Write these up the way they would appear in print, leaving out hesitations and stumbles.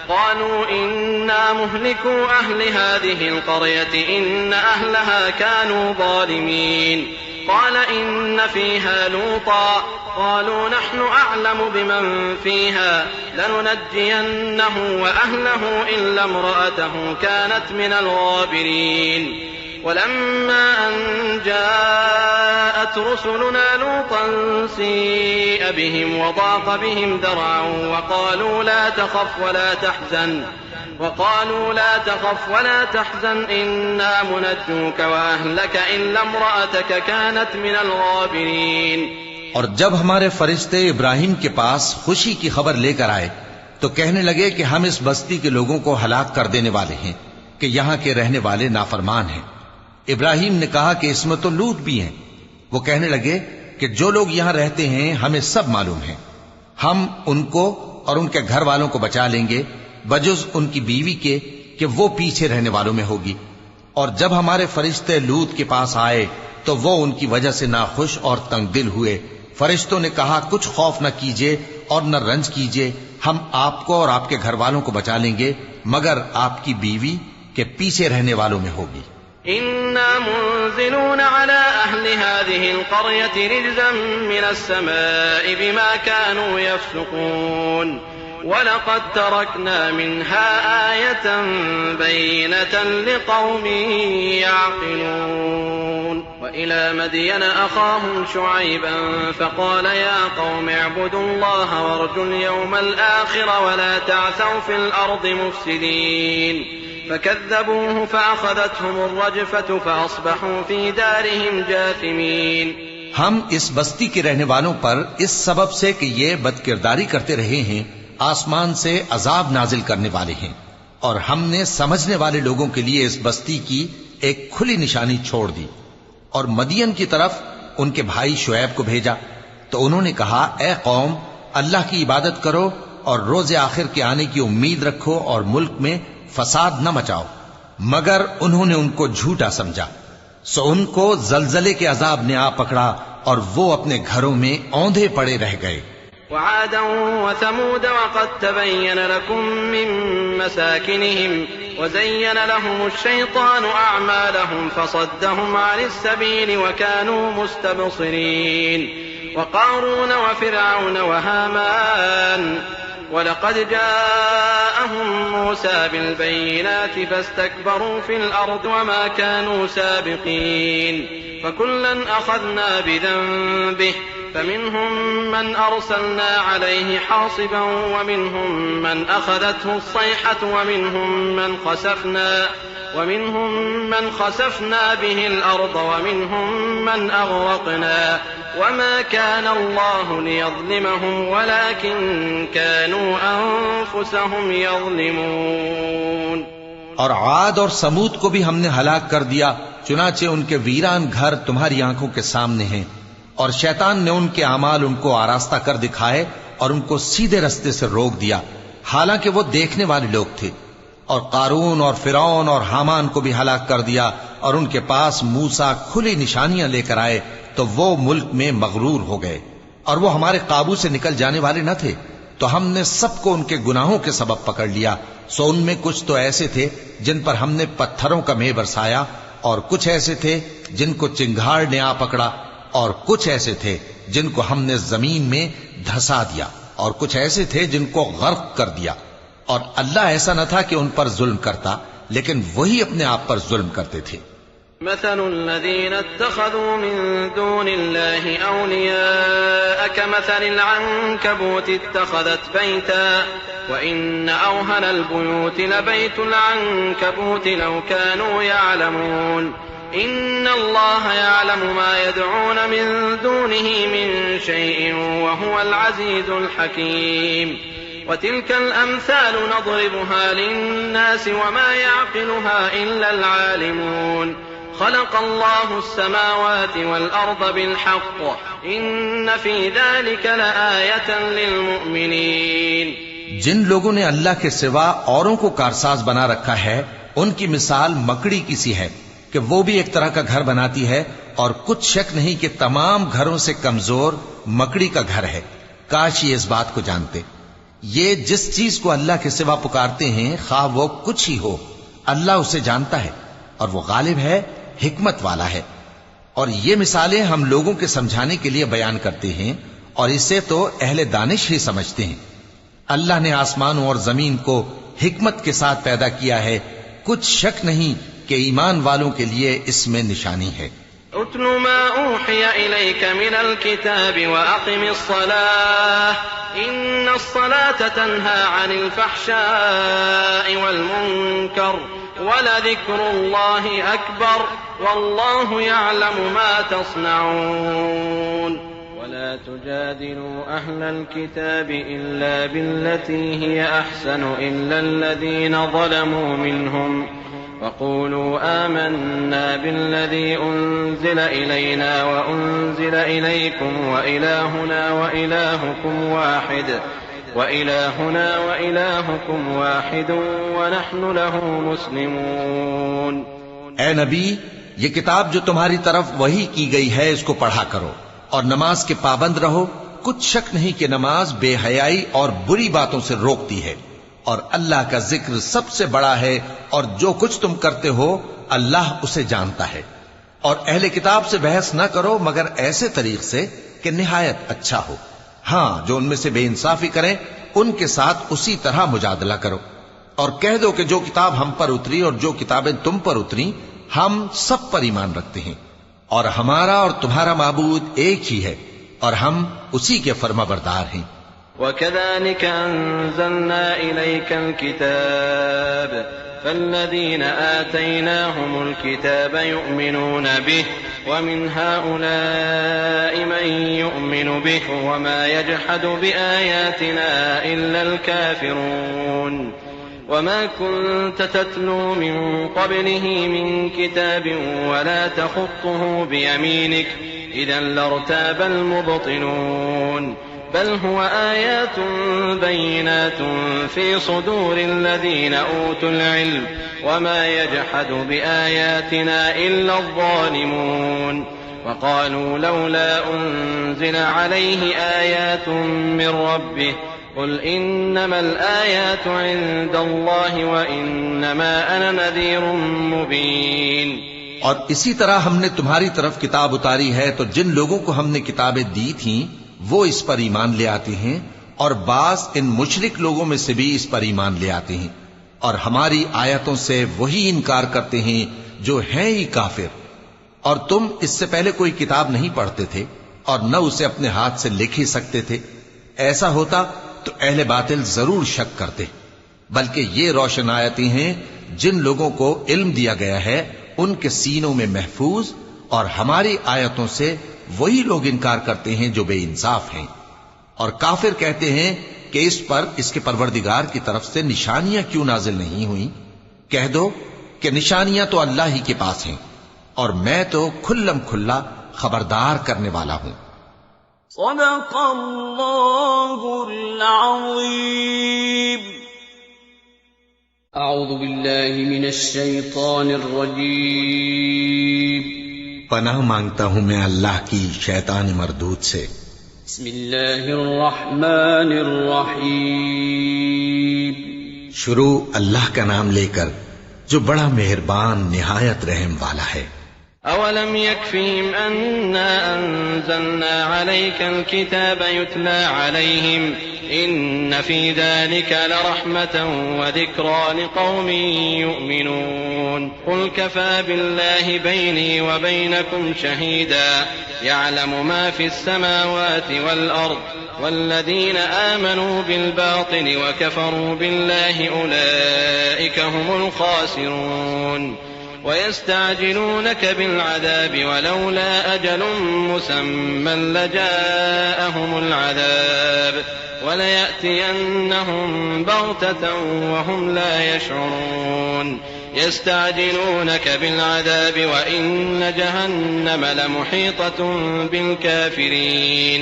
قالوا إنا مهلكو أهل هذه القرية إن أهلها كانوا ظالمين قال إن فيها لوطا قالوا نحن أعلم بمن فيها لننجينه وأهله إلا امرأته كانت من الغابرين ولما أن جاءت رسلنا لوطا سيء بهم وضاق بهم ذرعا وقالوا لا تخف ولا تحزن إنا منجوك وأهلك إلا امرأتك كانت من الغابرين. اور جب ہمارے فرشتے ابراہیم کے پاس خوشی کی خبر لے کر آئے تو کہنے لگے کہ ہم اس بستی کے لوگوں کو ہلاک کر دینے والے ہیں کہ یہاں کے رہنے والے نافرمان ہیں. ابراہیم نے کہا کہ اس میں تو لوط بھی ہیں. وہ کہنے لگے کہ جو لوگ یہاں رہتے ہیں ہمیں سب معلوم ہیں، ہم ان کو اور ان کے گھر والوں کو بچا لیں گے بجز ان کی بیوی کے کہ وہ پیچھے رہنے والوں میں ہوگی. اور جب ہمارے فرشتے لوط کے پاس آئے تو وہ ان کی وجہ سے ناخوش اور تنگ دل ہوئے. فرشتوں نے کہا کچھ خوف نہ کیجیے اور نہ رنج کیجیے، ہم آپ کو اور آپ کے گھر والوں کو بچا لیں گے مگر آپ کی بیوی کے پیچھے رہنے والوں میں ہوگی. إنا منزلون على أهل هذه القرية رجزا من السماء بما كانوا يفسقون ولقد تركنا منها آية بينة لقوم يعقلون. وإلى مدين أخاهم شعيبا فقال يا قوم اعبدوا الله وارجوا اليوم الآخر ولا تعثوا في الأرض مفسدين فكذبوه فأخذتهم الرجفة فأصبحوا في دارهم جاثمين. ہم اس بستی کے رہنے والوں پر اس سبب سے کہ یہ بدکرداری کرتے رہے ہیں آسمان سے عذاب نازل کرنے والے ہیں، اور ہم نے سمجھنے والے لوگوں کے لیے اس بستی کی ایک کھلی نشانی چھوڑ دی. اور مدین کی طرف ان کے بھائی شعیب کو بھیجا تو انہوں نے کہا اے قوم اللہ کی عبادت کرو اور روز آخر کے آنے کی امید رکھو اور ملک میں فساد نہ مچاؤ. مگر انہوں نے ان کو جھوٹا سمجھا سو ان کو زلزلے کے عذاب نے آ پکڑا اور وہ اپنے گھروں میں اوندھے پڑے رہ گئے. وعادا وثمود وقد تبين لكم من مساكنهم وزين لهم الشيطان أعمالهم فصدهم عن السبيل وكانوا مستبصرين. وقارون وفرعون وهامان ولقد جاءهم موسى بالبينات فاستكبروا في الأرض وما كانوا سابقين فكلا أخذنا بذنبه فمنهم من أرسلنا عليه حاصبا ومنهم من أخذته الصيحة ومنهم من خسفنا به الأرض ومنهم من أغرقنا وما كان الله ليظلمهم ولكن كانوا أنفسهم يظلمون. اور عاد اور سمود کو بھی ہم نے ہلاک کر دیا، چنانچہ ان کے ویران گھر تمہاری آنکھوں کے سامنے ہیں، اور شیطان نے ان کے اعمال ان کو آراستہ کر دکھائے اور ان کو سیدھے رستے سے روک دیا حالانکہ وہ دیکھنے والے لوگ تھے. اور قارون اور فرعون اور حامان کو بھی ہلاک کر دیا، اور ان کے پاس موسیٰ کھلی نشانیاں لے کر آئے تو وہ ملک میں مغرور ہو گئے اور وہ ہمارے قابو سے نکل جانے والے نہ تھے. تو ہم نے سب کو ان کے گناہوں کے سبب پکڑ لیا. سو ان میں کچھ تو ایسے تھے جن پر ہم نے پتھروں کا مے برسایا، اور کچھ ایسے تھے جن کو چنگھاڑ نے آ پکڑا، اور کچھ ایسے تھے جن کو ہم نے زمین میں دھسا دیا، اور کچھ ایسے تھے جن کو غرق کر دیا. اور اللہ ایسا نہ تھا کہ ان پر ظلم کرتا، لیکن وہی اپنے آپ پر ظلم کرتے تھے. مثل الذين اتخذوا من دون الله أولياء كمثل العنكبوت اتخذت بيتا وإن أوهن البيوت لبيت العنكبوت لو كانوا يعلمون. إن الله يعلم ما يدعون من دونه من شيء وهو العزيز الحكيم. وتلك الأمثال نضربها للناس وما يعقلها إلا العالمون. خلق الله السماوات والأرض بالحق إن في ذلك لآية للمؤمنين. جن لوگوں نے اللہ کے سوا اوروں کو کارساز بنا رکھا ہے ان کی مثال مکڑی کی سی ہے کہ وہ بھی ایک طرح کا گھر بناتی ہے، اور کچھ شک نہیں کہ تمام گھروں سے کمزور مکڑی کا گھر ہے. کاش یہ اس بات کو جانتے. یہ جس چیز کو اللہ کے سوا پکارتے ہیں خواہ وہ کچھ ہی ہو، اللہ اسے جانتا ہے اور وہ غالب ہے، حکمت والا ہے۔ اور یہ مثالیں ہم لوگوں کے سمجھانے کے لیے بیان کرتے ہیں، اور اسے تو اہل دانش ہی سمجھتے ہیں۔ اللہ نے آسمانوں اور زمین کو حکمت کے ساتھ پیدا کیا ہے، کچھ شک نہیں کہ ایمان والوں کے لیے اس میں نشانی ہے۔ اتل ما اوحی الیک من الكتاب واقم الصلاة ان الصلاة تنہى عن الفحشاء والمنکر ولذکر اللہ اکبر واللہ یعلم ما تصنعون ولا تجادلوا أهل الكتاب إلا بالتي هي أحسن إلا الذين ظلموا منهم وقولوا آمنا بالذي أنزل إلينا وأنزل إليكم وإلهنا وإلهكم واحد ونحن له مسلمون۔ اے نبی، یہ کتاب جو تمہاری طرف وحی کی گئی ہے اس کو پڑھا کرو اور نماز کے پابند رہو۔ کچھ شک نہیں کہ نماز بے حیائی اور بری باتوں سے روکتی ہے، اور اللہ کا ذکر سب سے بڑا ہے، اور جو کچھ تم کرتے ہو اللہ اسے جانتا ہے۔ اور اہل کتاب سے بحث نہ کرو مگر ایسے طریق سے کہ نہایت اچھا ہو۔ ہاں، جو ان میں سے بے انصافی کریں ان کے ساتھ اسی طرح مجادلہ کرو، اور کہہ دو کہ جو کتاب ہم پر اتری اور جو کتابیں تم پر اتری ہم سب پر ایمان رکھتے ہیں، اور ہمارا اور تمہارا معبود ایک ہی ہے، اور ہم اسی کے فرما بردار ہیں۔ وَكَذَلِكَ أَنزَلْنَا إِلَيْكَ الْكِتَابَ فَالَّذِينَ آتَيْنَاهُمُ الْكِتَابَ يُؤْمِنُونَ بِهِ وَمِنْ هَؤُلَاءِ مَن يُؤْمِنُ بِهِ وَمَا يَجْحَدُ بِآيَاتِنَا إِلَّا الْكَافِرُونَ وما كنت تتلو من قبله من كتاب ولا تخطه بيمينك إذا لارتاب المبطلون بل هو آيات بينات في صدور الذين أوتوا العلم وما يجحد بآياتنا إلا الظالمون وقالوا لولا أنزل عليه آيات من ربه قل انما الآيات عند الله وانما انا نذير مبين۔ اور اسی طرح ہم نے تمہاری طرف کتاب اتاری ہے تو جن لوگوں کو ہم نے کتابیں دی تھیں وہ اس پر ایمان لے آتے ہیں، اور بعض ان مشرک لوگوں میں سے بھی اس پر ایمان لے آتے ہیں، اور ہماری آیتوں سے وہی انکار کرتے ہیں جو ہیں ہی کافر۔ اور تم اس سے پہلے کوئی کتاب نہیں پڑھتے تھے اور نہ اسے اپنے ہاتھ سے لکھ ہی سکتے تھے، ایسا ہوتا تو اہل باطل ضرور شک کرتے، بلکہ یہ روشن آیتیں ہیں جن لوگوں کو علم دیا گیا ہے ان کے سینوں میں محفوظ، اور ہماری آیتوں سے وہی لوگ انکار کرتے ہیں جو بے انصاف ہیں۔ اور کافر کہتے ہیں کہ اس پر اس کے پروردگار کی طرف سے نشانیاں کیوں نازل نہیں ہوئیں؟ کہہ دو کہ نشانیاں تو اللہ ہی کے پاس ہیں، اور میں تو کھلم کھلا خبردار کرنے والا ہوں۔ صدق اللہ العظیم۔ اعوذ باللہ من الشیطان الرجیم۔ پناہ مانگتا ہوں میں اللہ کی شیطان مردود سے۔ بسم اللہ الرحمن الرحیم۔ شروع اللہ کا نام لے کر جو بڑا مہربان نہایت رحم والا ہے۔ أولم يكفهم أنا أنزلنا عليك الكتاب يتلى عليهم إن في ذلك لرحمة وذكرى لقوم يؤمنون قل كفى بالله بيني وبينكم شهيدا يعلم ما في السماوات والأرض والذين آمنوا بالباطل وكفروا بالله أولئك هم الخاسرون ويستعجلونك بالعذاب ولولا أجل مسمى لجاءهم العذاب وليأتينهم بغتة وهم لا يشعرون يستعجلونك بالعذاب وإن جهنم لمحيطة بالكافرين۔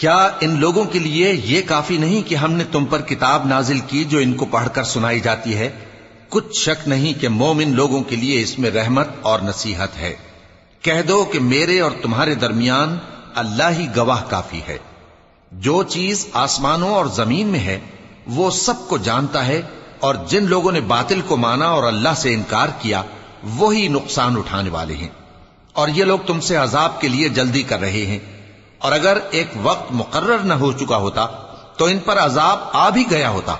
کیا ان لوگوں کے لیے یہ کافی نہیں کہ ہم نے تم پر کتاب نازل کی جو ان کو پڑھ کر سنائی جاتی ہے؟ کچھ شک نہیں کہ مومن لوگوں کے لیے اس میں رحمت اور نصیحت ہے۔ کہہ دو کہ میرے اور تمہارے درمیان اللہ ہی گواہ کافی ہے۔ جو چیز آسمانوں اور زمین میں ہے وہ سب کو جانتا ہے، اور جن لوگوں نے باطل کو مانا اور اللہ سے انکار کیا وہی نقصان اٹھانے والے ہیں۔ اور یہ لوگ تم سے عذاب کے لیے جلدی کر رہے ہیں، اور اگر ایک وقت مقرر نہ ہو چکا ہوتا تو ان پر عذاب آ بھی گیا ہوتا،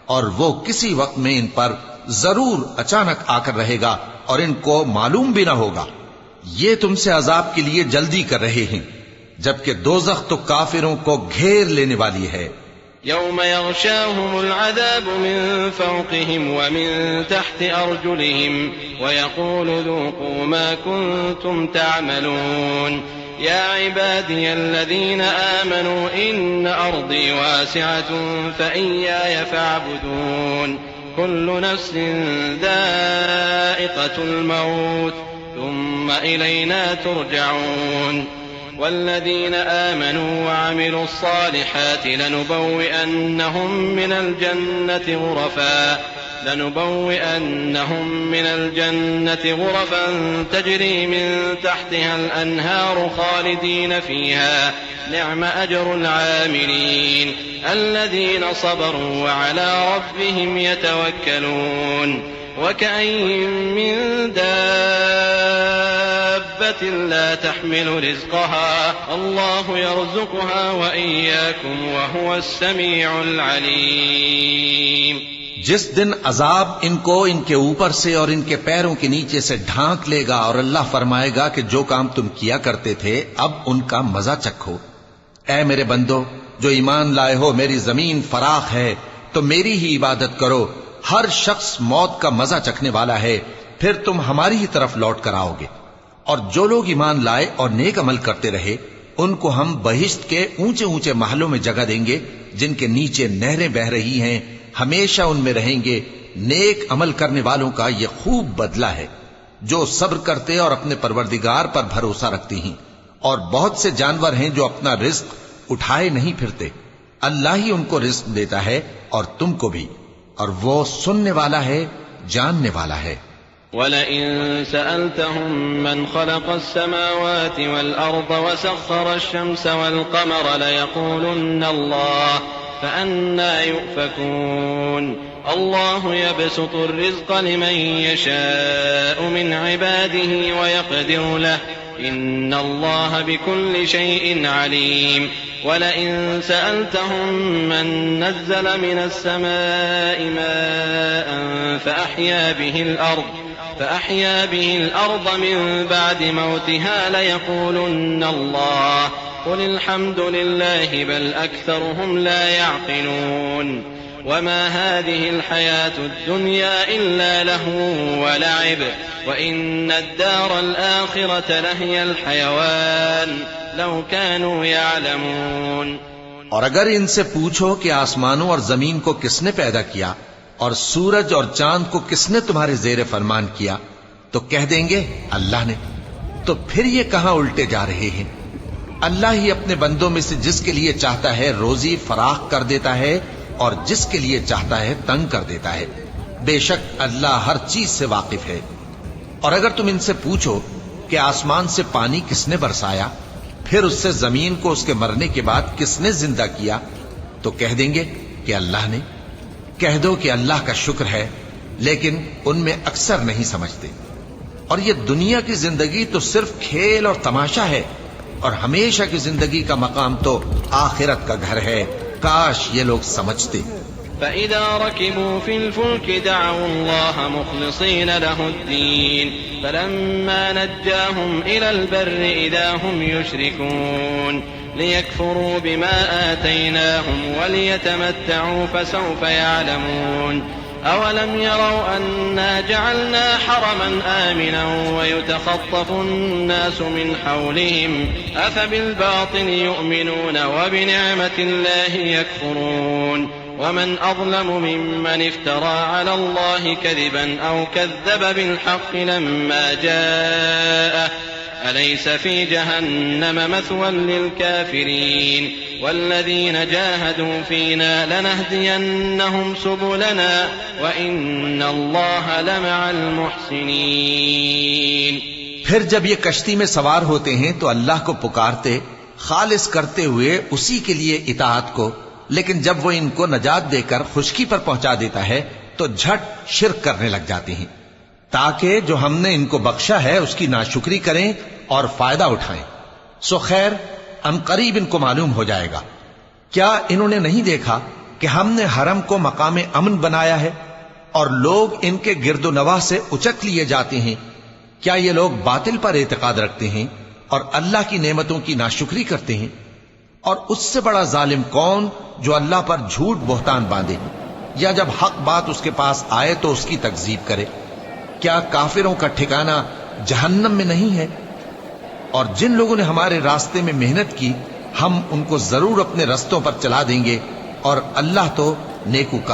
اور وہ کسی وقت میں ان پر ضرور اچانک آ کر رہے گا اور ان کو معلوم بھی نہ ہوگا۔ یہ تم سے عذاب کے لیے جلدی کر رہے ہیں، جبکہ دوزخ تو کافروں کو گھیر لینے والی ہے۔ يوم يغشاهم العذاب من فوقهم ومن تحت أرجلهم ويقول ذوقوا ما كنتم تعملون يا عبادي الذين آمنوا إن أرضي واسعة فإياي فاعبدون كل نفس ذائقة الموت ثم إلينا ترجعون والذين آمنوا وعملوا الصالحات لنبوئنهم من الجنة غرفا تجري من تحتها الأنهار خالدين فيها نعم أجر العاملين الذين صبروا وعلى ربهم يتوكلون وكأين من دابة لا تحمل رزقها الله يرزقها وإياكم وهو السميع العليم۔ جس دن عذاب ان کو ان کے اوپر سے اور ان کے پیروں کے نیچے سے ڈھانک لے گا، اور اللہ فرمائے گا کہ جو کام تم کیا کرتے تھے اب ان کا مزہ چکھو۔ اے میرے بندو جو ایمان لائے ہو، میری زمین فراخ ہے تو میری ہی عبادت کرو، ہر شخص موت کا مزہ چکھنے والا ہے، پھر تم ہماری ہی طرف لوٹ کر آؤ گے۔ اور جو لوگ ایمان لائے اور نیک عمل کرتے رہے ان کو ہم بہشت کے اونچے اونچے محلوں میں جگہ دیں گے جن کے نیچے نہریں بہہ رہی ہیں، ہمیشہ ان میں رہیں گے۔ نیک عمل کرنے والوں کا یہ خوب بدلہ ہے جو صبر کرتے اور اپنے پروردگار پر بھروسہ رکھتی ہیں۔ اور بہت سے جانور ہیں جو اپنا رزق اٹھائے نہیں پھرتے، اللہ ہی ان کو رزق دیتا ہے اور تم کو بھی، اور وہ سننے والا ہے، جاننے والا ہے۔ وَلَئِن سَأَلْتَهُم مَّنْ خَلَقَ السَّمَاوَاتِ وَالْأَرْضَ وَسَخَّرَ الشَّمْسَ وَالْقَمَرَ لَيَقُولُنَّ اللَّهُ فَأَنَّىٰ يُؤْفَكُونَ اللَّهُ يَبْسُطُ الرِّزْقَ لِمَن يَشَاءُ مِنْ عِبَادِهِ وَيَقْدِرُ لَهُ إِنَّ اللَّهَ بِكُلِّ شَيْءٍ عَلِيمٌ وَلَئِن سَأَلْتَهُم مَّن نَّزَّلَ مِنَ السَّمَاءِ مَاءً فَأَحْيَا بِهِ الْأَرْضَ مِن بَعْدِ مَوْتِهَا لَيَقُولُنَّ اللَّهُ قُلِ الْحَمْدُ لِلَّهِ بَلْ أَكْثَرُهُمْ لَا يَعْقِلُونَ وَمَا هَٰذِهِ الْحَيَاةُ الدُّنْيَا إِلَّا لَهْوٌ وَلَعِبٌ وَإِنَّ الدَّارَ الْآخِرَةَ لَهِيَ الْحَيَوَانُ لَوْ كَانُوا يَعْلَمُونَ۔ اور اگر ان سے پوچھو کہ آسمانوں اور زمین کو کس نے پیدا کیا اور سورج اور چاند کو کس نے تمہارے زیر فرمان کیا تو کہہ دیں گے اللہ نے۔ تو پھر یہ کہاں الٹے جا رہے ہیں؟ اللہ ہی اپنے بندوں میں سے جس کے لیے چاہتا ہے روزی فراخ کر دیتا ہے اور جس کے لیے چاہتا ہے تنگ کر دیتا ہے۔ بے شک اللہ ہر چیز سے واقف ہے۔ اور اگر تم ان سے پوچھو کہ آسمان سے پانی کس نے برسایا، پھر اس سے زمین کو اس کے مرنے کے بعد کس نے زندہ کیا تو کہہ دیں گے کہ اللہ نے۔ کہہ دو کہ اللہ کا شکر ہے، لیکن ان میں اکثر نہیں سمجھتے۔ اور یہ دنیا کی زندگی تو صرف کھیل اور تماشا ہے، اور ہمیشہ کی زندگی کا مقام تو آخرت کا گھر ہے۔ کاش یہ لوگ سمجھتے۔ فَإِذَا رَكِبُوا فِي الْفُلْكِ دَعَوُا اللَّهَ مُخْلِصِينَ لَهُ الدِّينَ فَلَمَّا نَجَّاهُمْ إِلَى الْبَرِّ إِذَا هُمْ يُشْرِكُونَ لِيَكْفُرُوا بِمَا آتَيْنَاهُمْ وَلِيَتَمَتَّعُوا فَسَوْفَ يَعْلَمُونَ أَوَلَمْ يَرَوْا أَنَّا جَعَلْنَا حَرَمًا آمِنًا وَيُتَخَطَّفُ النَّاسُ مِنْ حَوْلِهِمْ أَفَبِالْبَاطِلِ يُؤْمِنُونَ وَبِنِعْمَةِ اللَّهِ يَكْفُرُونَ وَمَنْ أَظْلَمُ مِمَّنِ افْتَرَىٰ عَلَى اللَّهِ كَذِبًا أَوْ كَذَّبَ بِالْحَقِّ لَمَّا جَاءَهُ أَلَيْسَ فِي جَهَنَّمَ مَثْوًى لِّلْكَافِرِينَ وَالَّذِينَ جَاهَدُوا فِينَا لَنَهْدِيَنَّهُمْ سُبُلَنَا وَإِنَّ اللَّهَ لَمَعَ الْمُحْسِنِينَ۔ پھر جب یہ کشتی میں سوار ہوتے ہیں تو اللہ کو پکارتے، خالص کرتے ہوئے اسی کے لیے اطاعت کو، لیکن جب وہ ان کو نجات دے کر خشکی پر پہنچا دیتا ہے تو جھٹ شرک کرنے لگ جاتے ہیں، تاکہ جو ہم نے ان کو بخشا ہے اس کی ناشکری کریں اور فائدہ اٹھائیں۔ سو خیر، ان قریب ان کو معلوم ہو جائے گا۔ کیا انہوں نے نہیں دیکھا کہ ہم نے حرم کو مقام امن بنایا ہے اور لوگ ان کے گرد و نواح سے اچک لیے جاتے ہیں؟ کیا یہ لوگ باطل پر اعتقاد رکھتے ہیں اور اللہ کی نعمتوں کی ناشکری کرتے ہیں؟ اور اس سے بڑا ظالم کون جو اللہ پر جھوٹ بہتان باندھے یا جب حق بات اس کے پاس آئے تو اس کی تکذیب کرے؟ کیا کافروں کا ٹھکانہ جہنم میں نہیں ہے؟ اور جن لوگوں نے ہمارے راستے میں محنت کی ہم ان کو ضرور اپنے رستوں پر چلا دیں گے، اور اللہ تو نیکوکار